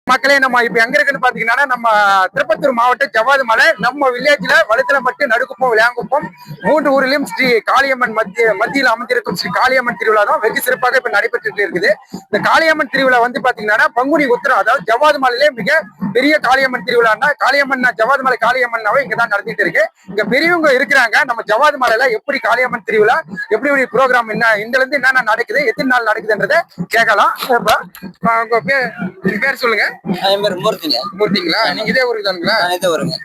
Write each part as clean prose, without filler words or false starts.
மக்களே நம்ம இப்ப எங்க இருக்குன்னு பாத்தீங்கன்னா நம்ம திருப்பத்தூர் மாவட்டம் ஜவ்வாது மலை நம்ம வில்லேஜ்ல வழுத்தலம்பட்டு நடுக்குப்பம் விளையாங்குப்பம் 3 ஊரிலும் ஸ்ரீ காளியம்மன் மத்தியில் அமைந்திருக்கும் ஸ்ரீ காளியம்மன் திருவிழா தான் வெகு சிறப்பாக இப்ப நடைபெற்று இருக்குது. இந்த காளியம்மன் திருவிழா வந்து பாத்தீங்கன்னா பங்குனி உத்திரம், அதாவது ஜவ்வாது மலையிலே மிக பெரிய காளியம்மன் திருவிழான்னா காளியம்மன் ஜவ்வாது மலை காளியம்மன்னாவே இங்கதான் நடத்திட்டு இருக்கு. இங்க பெரியவங்க இருக்கிறாங்க. நம்ம ஜவ்வாது மலையில எப்படி காளியம்மன் திருவிழா எப்படி ப்ரோக்ராம் என்ன இந்த இருந்து என்னென்ன நடக்குது, எத்தனை நாள் நடக்குதுன்றதை கேட்கலாம். உங்க பேர் சொல்லுங்க. மூர்த்திங்களா? நீங்க இதே ஊருக்கு தானுங்களா? இதே ஊருங்க.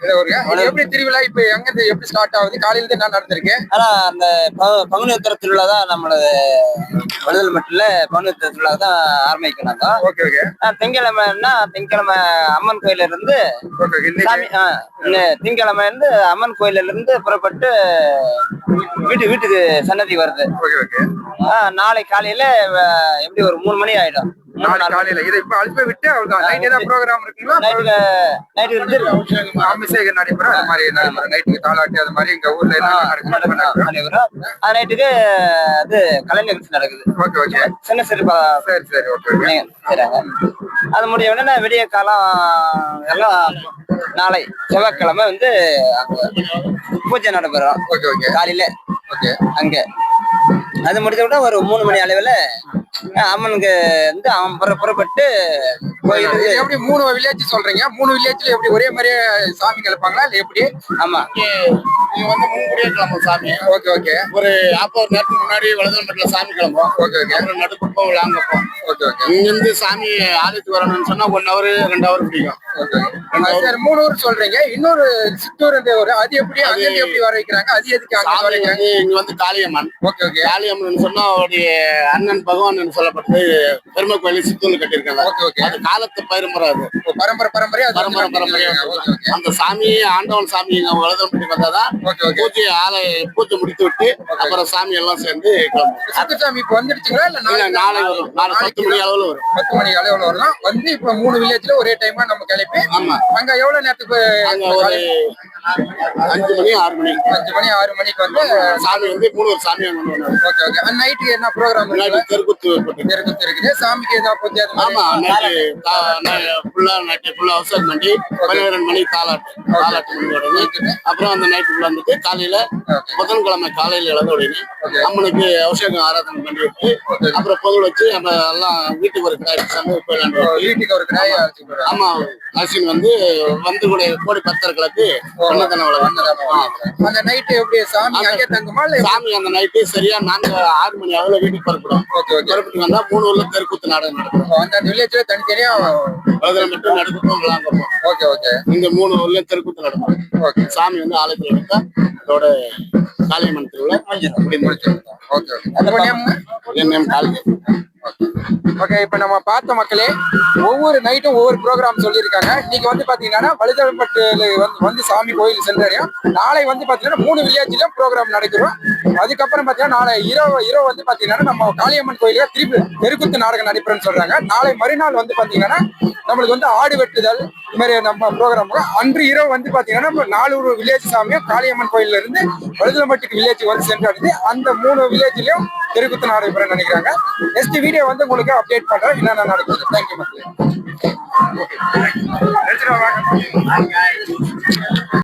எப்படி திருவிழா இப்ப எங்க எப்படி ஸ்டார்ட் ஆகுது, காலையில இருந்து என்ன நடந்திருக்கு? ஆனா அந்த பங்குனி உத்திர திருவிழா தான் நம்மளோட வழுதல் மட்டில பங்குனி உத்திர திருவிழா தான் ஆரம்பிக்கிறாங்க. Okay okay. திங்கக்கிழமைன்னா திங்கக்கிழமை அம்மன் கோயில இருந்து திங்கக்கிழமை இருந்து அம்மன் கோயில இருந்து புறப்பட்டு வீட்டுக்கு சன்னதி வருது. நாளை காலையில எப்படி ஒரு 3 மணி ஆயிடும். காலையில இதை இப்ப அழுப்ப விட்டு அவ்வளவுதான். நைட் ஏதாவது ப்ரோக்ராம் இருக்குங்களா? அபிஷேகம் நடைபெறும். அது மாதிரி நைட்டுக்கு தாலாட்டி அது மாதிரி எங்க ஊர்ல நைட்டுக்கு அது கலை நிகழ்ச்சி நடக்குது. Okay okay. சின்ன சிறப்பா. சரி சரி. ஓகே. அது முடிய உடனே விடிய காலம் எல்லாம் நாளை செவ்வாய்க்கிழமை வந்து பூஜை நடைபெறும். Okay okay. காலையில அங்க அது முடிஞ்ச விட ஒரு 3 மணி அளவுல அம்மனுக்கு வந்து அவன் புறப்பட்டு கோயில். எப்படி 3 வில்லேஜ் சொல்றீங்க? 3 வில்லேஜ்ல எப்படி ஒரே மாதிரியே சாமி கிளப்பாங்களா இல்ல எப்படி? ஆமா, நீங்க வந்து முன்கூடியே கிளம்பும் சாமி. Okay okay. ஒரு 40 நேரத்துக்கு முன்னாடி வழுதல்மட்டில சாமி கிளம்பும். Okay okay. அப்புறம் நடுக்குப்பம் விளாங்கப்போம். Okay okay. இங்க இருந்து சாமி ஆலயத்துக்கு வரணும்னு சொன்னா 1 hour 2 hour பிடிக்கும். சரி, 3 ஊர் சொல்றீங்க. இன்னொரு சித்தூர் ஒரு அது எப்படி அங்க எப்படி வர வைக்கிறாங்க? அது எதுக்கு அங்க வர வைக்கிறாங்க? இங்க வந்து காளியம்மன். Okay okay. காளியம்மன் சொன்னா அவருடைய அண்ணன் பகவான் சொல்லப்பட்டது பெருமை கோயில் சித்தூர்ல கட்டியிருக்காங்க. Okay okay. அது காலத்து பரம்பரை. அது பரம்பரையா அந்த சாமி ஆண்டவன் சாமி வழுதல்மட்டி வந்தாதான் பூஜை முடித்து விட்டு அப்புறம் சாமி எல்லாம் சேர்ந்து சாமி இப்ப வந்துடுச்சுங்களா? இல்ல நாளை வரும். நாளை 10 மணி அளவுல வரும். 10 மணி அளவுல வரும். வந்து இப்ப 3 வில்லேஜ்ல ஒரே டைமா நம்ம கிளப்பி. ஆமா. அங்க எவ்வளவு நேரத்துக்கு? அங்க ஒரு 5 மணி 6 மணி. 5 மணி 6 மணிக்கு வந்து சாமி வந்து 3 ஒரு சாமி ஓகே ஓகே. நைட்டுக்கு என்ன ப்ரோக்ராம்? தெருக்குத்து இருக்குது. சாமிக்கு ஏதாவது பூஜை? ஆமா, நைட்டு ஃபுல்லா அவசரம் பண்ணி 12 மணி தாலாட்டு முடிஞ்ச அப்புறம் அந்த நைட்டுக்குள்ள வந்துட்டு காலையில புதன்கிழமை காலையில இழந்த உடனே அம்மனுக்கு அபிஷேகம் ஆராதனை பண்ணி விட்டு அப்புறம் பொருள் வச்சு நம்ம எல்லாம் வீட்டுக்கு ஒரு கிடாய் வீட்டுக்கு ஒரு கிடாய். ஆமா, அரிசின் வந்து கூட கோடி பக்தர்களுக்கு அந்த நைட்டு எப்படி சாமி அங்கே தங்குமா? சாமி அந்த நைட்டு சரியா 6 மணி அளவுல வீட்டுக்கு புறப்படும். புறப்பட்டு வந்தா 3 ஊர்ல தெருக்கூத்து நாடகம் நடக்கும். அந்த வில்லேஜ்ல தனித்தனியா மட்டும் நடுக்குப்போம் விளாங்கப்போம். Okay okay. இந்த 3 ஊர்ல தெருக்கூத்து நடக்கும். ஓகே. சாமி வந்து ஆலயத்துல எடுத்தா அதோட காளியம்மன் திருவிழா முடிஞ்சிடும். Okay okay. ஓகே. இப்ப நம்ம பார்த்த மக்களே ஒவ்வொரு நைட்டும் ஒவ்வொரு ப்ரோக்ராம் சொல்லியிருக்காங்க. இன்னைக்கு வந்து பாத்தீங்கன்னா வழுதல்மட்டில வந்து சாமி கோயில் சென்றடையும். நாளை வந்து பாத்தீங்கன்னா 3 வில்லேஜ்ல ப்ரோக்ராம் நடக்கிறோம். அதுக்கப்புறம் பாத்தீங்கன்னா நாளை இரவு வந்து பாத்தீங்கன்னா நம்ம காளியம்மன் கோயில திருப்பி தெருக்குத்து நாடகம் நடைபெறும்னு சொல்றாங்க. நாளை மறுநாள் வந்து பாத்தீங்கன்னா நம்மளுக்கு வந்து ஆடு வெட்டுதல் இது மாதிரி நம்ம ப்ரோக்ராம். அன்று இரவு வந்து பாத்தீங்கன்னா நம்ம 4 வில்லேஜ் சாமியும் காளியம்மன் கோயில்ல இருந்து வழுதல்மட்டுக்கு வில்லேஜ் வந்து சென்றடைந்து அந்த 3 வில்லேஜ்லயும் தெருக்குத்து நடைபெறும் நினைக்கிறாங்க. நெக்ஸ்ட் வீடியோ வந்து உங்களுக்கு அப்டேட் பண்றேன் என்னென்ன நடக்குது. தேங்க்யூ மக்களே.